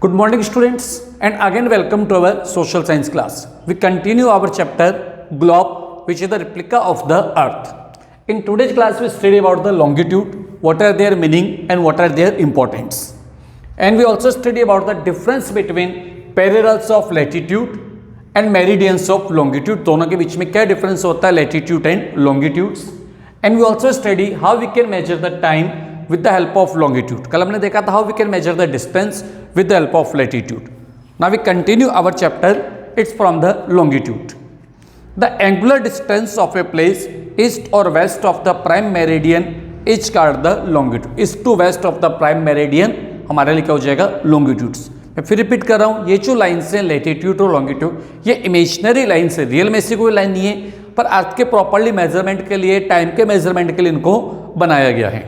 Good morning, students, and again welcome to our social science class. We continue our chapter Globe, which is the replica of the Earth. In today's class, we study about the longitude, what are their meaning and what are their importance. And we also study about the difference between parallels of latitude and meridians of longitude. दोनों के बीच में क्या difference होता है latitude and longitudes. And we also study how we can measure the time with the help of longitude. कल हमने देखा था how we can measure the distance with the help of latitude. Now we continue our chapter. It's from the longitude. The angular distance of a place east or west of the prime meridian is called the longitude. East to west of the prime meridian हमारे लिए क्या हो जाएगा longitudes. मैं फिर repeat कर रहा हूँ, ये जो लाइन्स हैं लेटीट्यूड और लॉन्गिट्यूड ये इमेजनरी लाइन्स है, रियल में ऐसी कोई लाइन नहीं है, पर अर्थ के प्रॉपरली मेजरमेंट के लिए, टाइम के मेजरमेंट के लिए इनको बनाया गया है.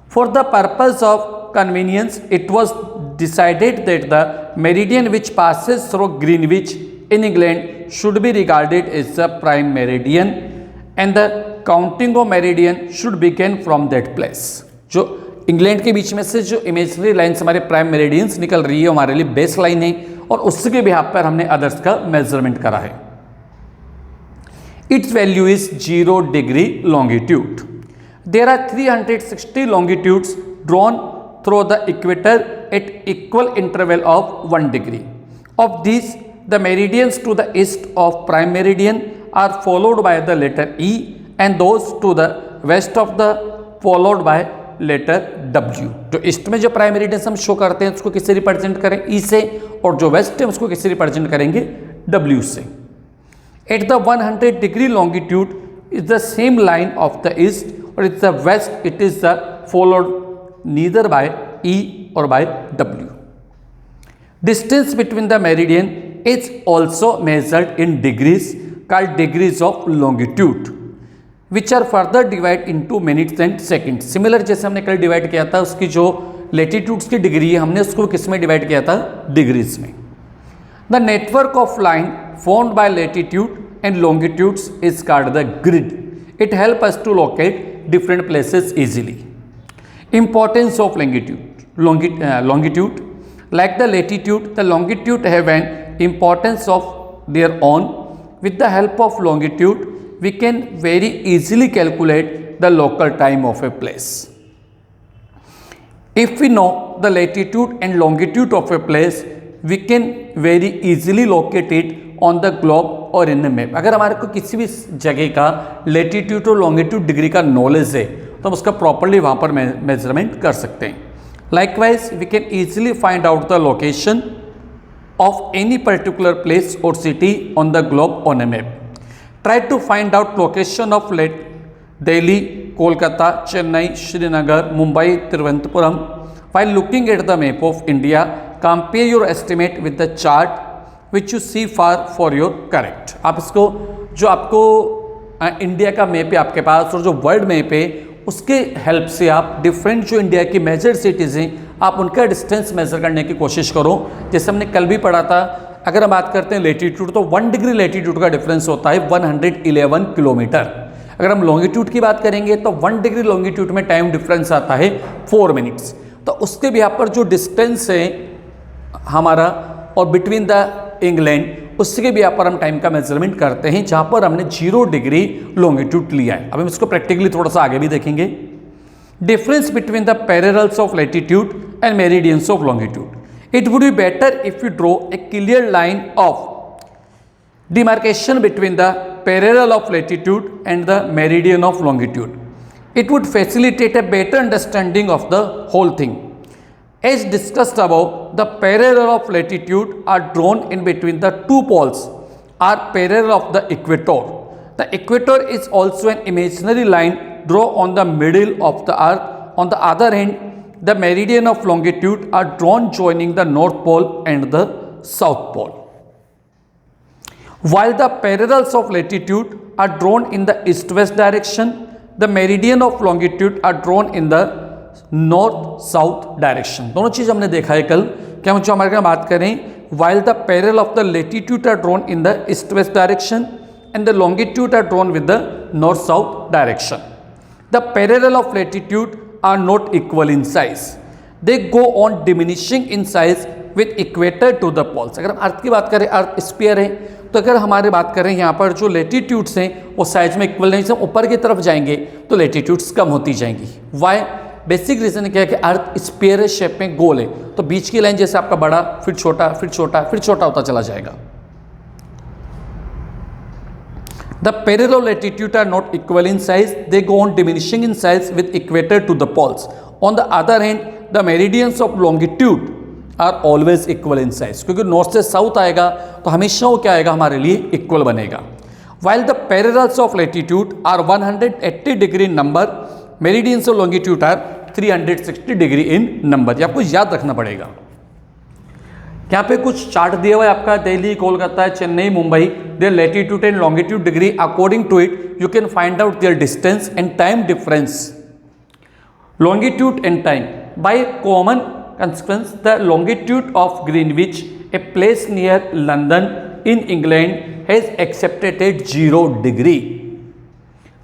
For the purpose of convenience, it was decided that the meridian which passes through Greenwich in England should be regarded as the prime meridian and the counting of meridian should begin from that place. जो England के बीच में से जो imaginary lines हमारे prime meridians निकल रही है हमारे लिए बेस लाइन है और उसके बिहाफ पर हमने अदर्स का मेजरमेंट करा है. Its value is 0 degree longitude. There are 360 longitudes drawn through the equator at equal interval of 1 degree. Of these, the meridians to the east of prime meridian are followed by the letter E and those to the west of the followed by letter W. जो east में जो prime meridian हम show करते हैं उसको किससे represent करें E से, और जो वेस्ट है उसको किससे रिप्रेजेंट करेंगे W से. At the 100 degree longitude is the same line of the east, or it's the west, it is the followed neither by E or by W. Distance between the meridian is also measured in degrees called degrees of longitude, which are further divided into minutes and seconds. Similar जैसे हमने कल divide किया था उसकी जो latitudes की degree है हमने उसको किस में डिवाइड किया था, डिग्रीज में. The network of line formed by latitude and longitudes is called the grid. It helps us to locate different places easily. Importance of longitude. Like the latitude, the longitude have an importance of their own. With the help of longitude, we can very easily calculate the local time of a place. If we know the latitude and longitude of a place, we can very easily locate it on the globe और इन map. अगर हमारे को किसी भी जगह का latitude और longitude degree का नॉलेज है तो हम उसका प्रॉपरली वहाँ पर मेजरमेंट कर सकते हैं. Likewise we can easily find out the location of any particular place और city on the globe on a map. Try to find out location of Delhi, Kolkata, Chennai, Srinagar, Mumbai, Thiruvananthapuram. While looking at the map of India, compare your estimate with the chart which you see for your correct. आप इसको जो आपको India का map है आपके पास और जो world map है उसके हेल्प से आप डिफरेंट जो इंडिया की मेजर सिटीज़ हैं आप उनका डिस्टेंस मेजर करने की कोशिश करो. जैसे हमने कल भी पढ़ा था, अगर हम बात करते हैं लेटीट्यूड तो 1 डिग्री लेटीट्यूड का डिफरेंस होता है 111 किलोमीटर. अगर हम लॉन्गिट्यूड की बात करेंगे तो 1 डिग्री लॉन्गिट्यूड में टाइम डिफरेंस आता है 4 मिनट्स. तो उसके भी यहाँ पर जो डिस्टेंस है हमारा और बिटवीन द इंग्लैंड उसके भी यहाँ पर हम टाइम का मेजरमेंट करते हैं जहाँ पर हमने 0 डिग्री लॉन्गिट्यूड लिया है. अब हम इसको प्रैक्टिकली थोड़ा सा आगे भी देखेंगे. Difference between the parallels of latitude and meridians of longitude. It would be better if you draw a clear line of demarcation between the parallel of latitude and the meridian of longitude. It would facilitate a better understanding of the whole thing. As discussed above, the parallel of latitude are drawn in between the two poles are parallel of the equator. The equator is also an imaginary line drawn on the middle of the earth. On the other hand, the meridian of longitude are drawn joining the north pole and the south pole. While the parallels of latitude are drawn in the east-west direction, the meridian of longitude are drawn in the north south direction. दोनों चीज़ हमने देखा है कल. क्या हम जो हमारे यहाँ बात करें, while the parallel of the latitude are drawn in the east west direction and the longitude are drawn with the north south direction. The parallel of latitude are not equal in size. They go on diminishing in size with equator to the poles. अगर हम अर्थ की बात करें, अर्थ sphere है, तो अगर हमारे बात करें यहाँ पर जो लेटीट्यूड्स हैं वो साइज में इक्वल नहीं, हम ऊपर की तरफ जाएंगे तो लेटीट्यूड्स कम होती जाएंगी। वाई? बेसिक रीजन क्या है कि अर्थ स्फीयर शेप में गोल है, तो बीच की लाइन जैसे आपका बड़ा, फिर छोटा, फिर छोटा, फिर छोटा होता चला जाएगा। The parallel latitude are not equal in size, they go on diminishing in size with equator to the poles. On the other hand, the meridians of longitude are always equal in size, क्योंकि north से south आएगा तो हमेशा वो क्या आएगा, हमारे लिए इक्वल बनेगा। While the parallels of latitude are 180 degree in number, meridians of longitude are 360 degree in number। ये आपको याद रखना पड़ेगा। यहाँ पे कुछ चार्ट दिया हुआ है आपका, Delhi, Kolkata, Chennai, Mumbai, their latitude and longitude degree. According to it you can find out their distance and time difference. Longitude and time by common consequence, the longitude of Greenwich, a place near London in England, has accepted at 0 degree.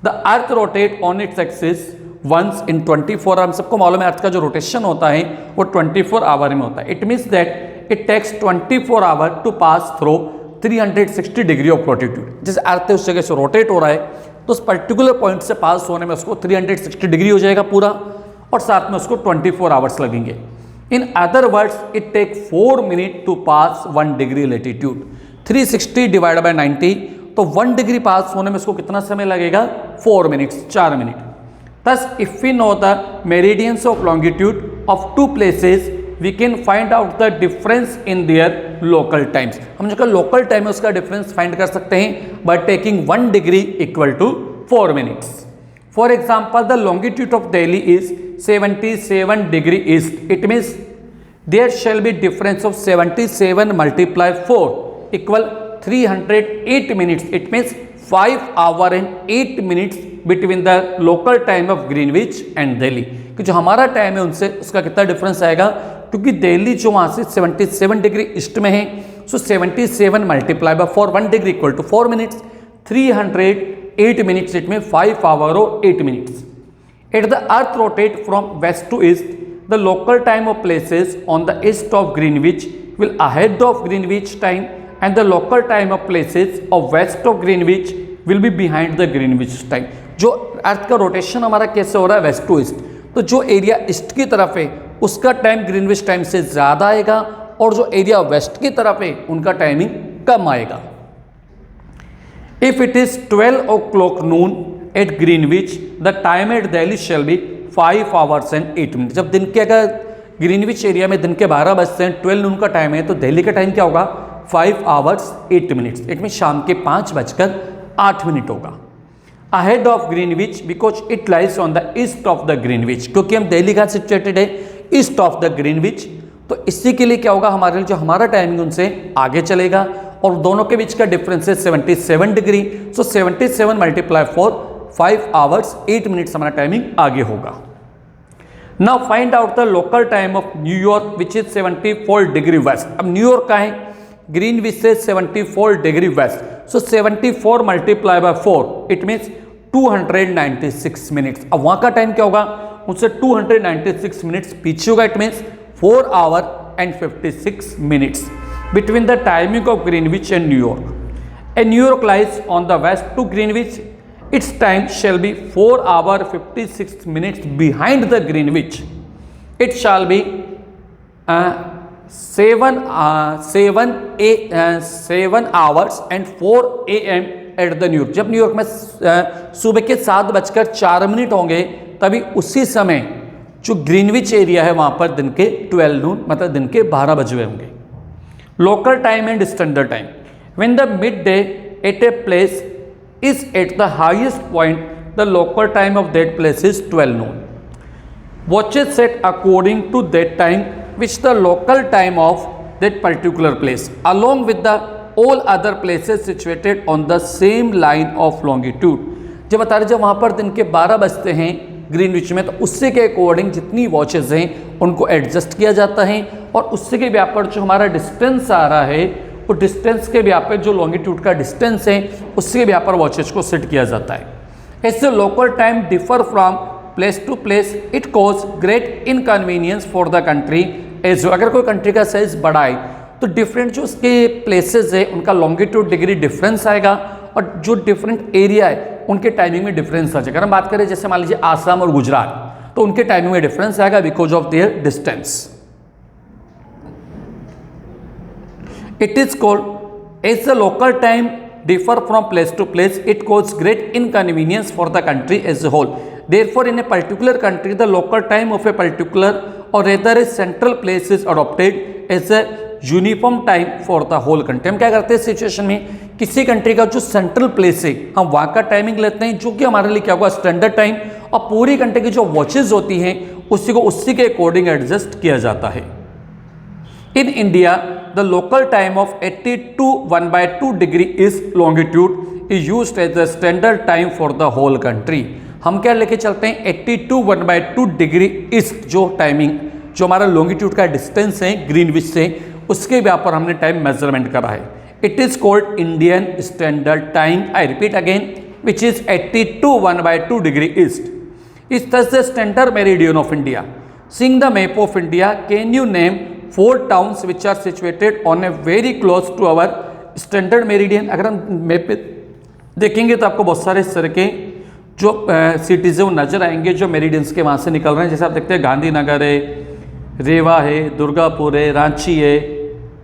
The earth rotate on its axis once in 24 hour. सबको मालूम है अर्थ का जो rotation होता है वो 24 our में होता है। It means that it takes 24 hours to pass through 360 degree of latitude. जैसे अर्थ उस जगह से रोटेट हो रहा है तो उस पर्टिकुलर पॉइंट से पास होने में उसको 360 डिग्री हो जाएगा पूरा, और साथ में उसको 24 आवर्स लगेंगे। In other words it take 4 minute to pass 1 degree latitude. 360 divide by 90, तो 1 डिग्री पास होने में उसको कितना समय लगेगा, 4 minutes, 4 minute. Thus if we know the meridians of longitude of 2 places, we can find out the difference in their local times. हम जो local time है उसका डिफरेंस फाइंड कर सकते हैं by taking 1 degree equal to 4 minutes. For example, the longitude of Delhi is 77 degree east. It means there shall be difference of 77 multiply 4 equal 308 minutes. It means 5 hours and 8 minutes between the local time of Greenwich and Delhi. कि जो हमारा time है उनसे उसका कितना difference आएगा, क्योंकि दिल्ली जो वहाँ से 77 डिग्री ईस्ट में है, so 77 multiply by 4, 1 degree equal to 4 minutes, 308 minutes, it में 5 hours और 8 minutes. At the earth rotate from west to east, the local time of places on the east of Greenwich will ahead of Greenwich time, and the local time of places of west of Greenwich will be behind the Greenwich time. जो earth का rotation हमारा कैसे हो रहा है, waste to east, तो जो area east की तरफ है उसका टाइम ग्रीनविच टाइम से ज़्यादा आएगा, और जो एरिया वेस्ट की तरफ है उनका टाइमिंग कम आएगा। If it is 12 o'clock noon at Greenwich, the time at Delhi shall be 5 hours and 8 minutes। जब दिन के, अगर ग्रीनविच एरिया में दिन के 12 बजते हैं, 12 नून का टाइम है, तो दिल्ली का टाइम क्या होगा, 5 hours 8 minutes। इट मीन शाम के 5:08 होगा। Ahead of Greenwich because it lies on the east of the Greenwich, क्योंकि हम दिल्ली का सिचुएटेड है ईस्ट ऑफ द ग्रीनविच, तो इसी के लिए क्या होगा, हमारे लिए जो हमारा टाइमिंग उनसे आगे चलेगा, और दोनों के बीच का डिफरेंस है 77 डिग्री। सो 77 मल्टीप्लाई 4, 5 hours 8 minutes हमारा टाइमिंग आगे होगा। Now find out the local time of New York which is 74 degree west. अब न्यूयॉर्क का है ग्रीनविच से 74 degree west, so 74 multiply by 4, it means 296 minutes. अब वहाँ का टाइम क्या होगा, उससे 296 मिनट्स पीछे होगा। It means 4 hours and 56 minutes between the timing of Greenwich and New York. And New York lies on the west to Greenwich. Its time shall be 4 hours 56 minutes behind the Greenwich. It shall be 7 hours and 4 AM at the New York. जब New York में सुबह के 7:04 होंगे, तभी उसी समय जो Greenwich area है वहाँ पर दिन के 12 नून, मतलब दिन के 12 बजे होंगे। Local time and standard time, when the mid day at a place is at the highest point, the local time of that place is 12 noon. Watches set according to that time which the local time of that particular place along with the all other places situated on the same line of longitude। जब बता रहे जब वहाँ पर दिन के 12 बजते हैं ग्रीनविच में, तो उससे के अकॉर्डिंग जितनी वॉचेज हैं उनको एडजस्ट किया जाता है, और उससे के व्यापार जो हमारा डिस्टेंस आ रहा है वो डिस्टेंस के व्यापार जो लॉन्गिट्यूड का डिस्टेंस है उससे के व्यापार वॉचेज को सेट किया जाता है। ऐसे local time differ from place to place it cause great inconvenience for the country as. अगर कोई कंट्री का साइज बड़ा है तो डिफरेंट जो उसके प्लेसेस है उनका लॉन्गिट्यूड डिग्री डिफरेंस आएगा, और जो डिफरेंट एरिया है उनके टाइमिंग में डिफरेंस आ जाएगा। अगर हम बात करें जैसे मान लीजिए आसाम और गुजरात, तो उनके टाइमिंग में डिफरेंस आएगा because of their distance. It is called as the local time differ from place to place, it causes great inconvenience for the country as a whole. Therefore, in a particular country, the local time of a particular or rather a central place is adopted as a uniform time for the whole country. हम क्या करते हैं situation में, किसी country का जो central place है हम वहाँ का टाइमिंग लेते हैं जो कि हमारे लिए क्या होगा स्टैंडर्ड टाइम, और पूरी कंट्री की जो वॉचेज होती हैं उसी के अकॉर्डिंग एडजस्ट किया जाता है। In India, the local time of 82 1/2 degree east longitude is used as the standard time for the whole country. हम क्या लेके चलते हैं 82 1/2 डिग्री ईस्ट जो टाइमिंग, जो हमारा लॉन्गिट्यूड का डिस्टेंस है ग्रीनविच से, उसके व्यापार पर हमने टाइम मेजरमेंट करा है। It is called Indian standard time, I repeat again, which is 82 1/2 degree east. Is thus the standard meridian of India. Seeing the map of India, can you name 4 towns which are situated on a very close to our standard meridian? अगर हम map पे देखेंगे तो आपको बहुत सारे इस तरह के जो सिटीज़ है वो नज़र आएंगे जो मेरिडियंस के वहाँ से निकल रहे हैं। जैसे आप देखते हैं गांधीनगर है, रेवा है, दुर्गापुर है, रांची है,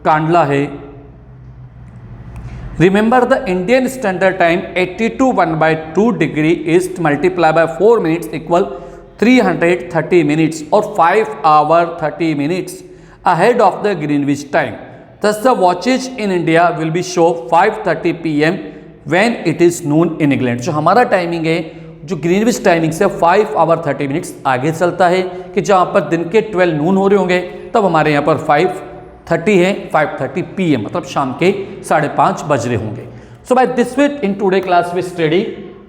कांडला है। Remember the Indian standard time 82 1/2 degree east multiply by 4 minutes equal 330 minutes और 5 hours 30 minutes ahead of the Greenwich time. Thus the watches in India will be show 5:30 PM when it is noon in England. जो हमारा timing है जो Greenwich timing से 5 hours 30 minutes आगे चलता है कि जहाँ पर दिन के 12 नून हो रहे होंगे तब हमारे यहाँ पर 5:30 है, 5:30 PM मतलब शाम के 5:30 बज रहे होंगे। So by this way in today class we study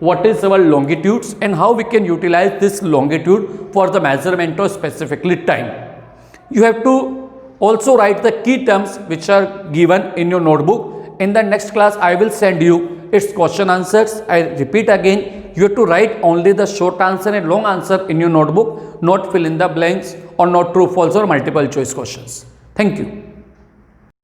what is our longitudes and how we can utilize this longitude for the measurement of specifically time. You have to also write the key terms which are given in your notebook. In the next class I will send you its question answers. I repeat again, you have to write only the short answer and long answer in your notebook, not fill in the blanks or not true false or multiple choice questions. Thank you.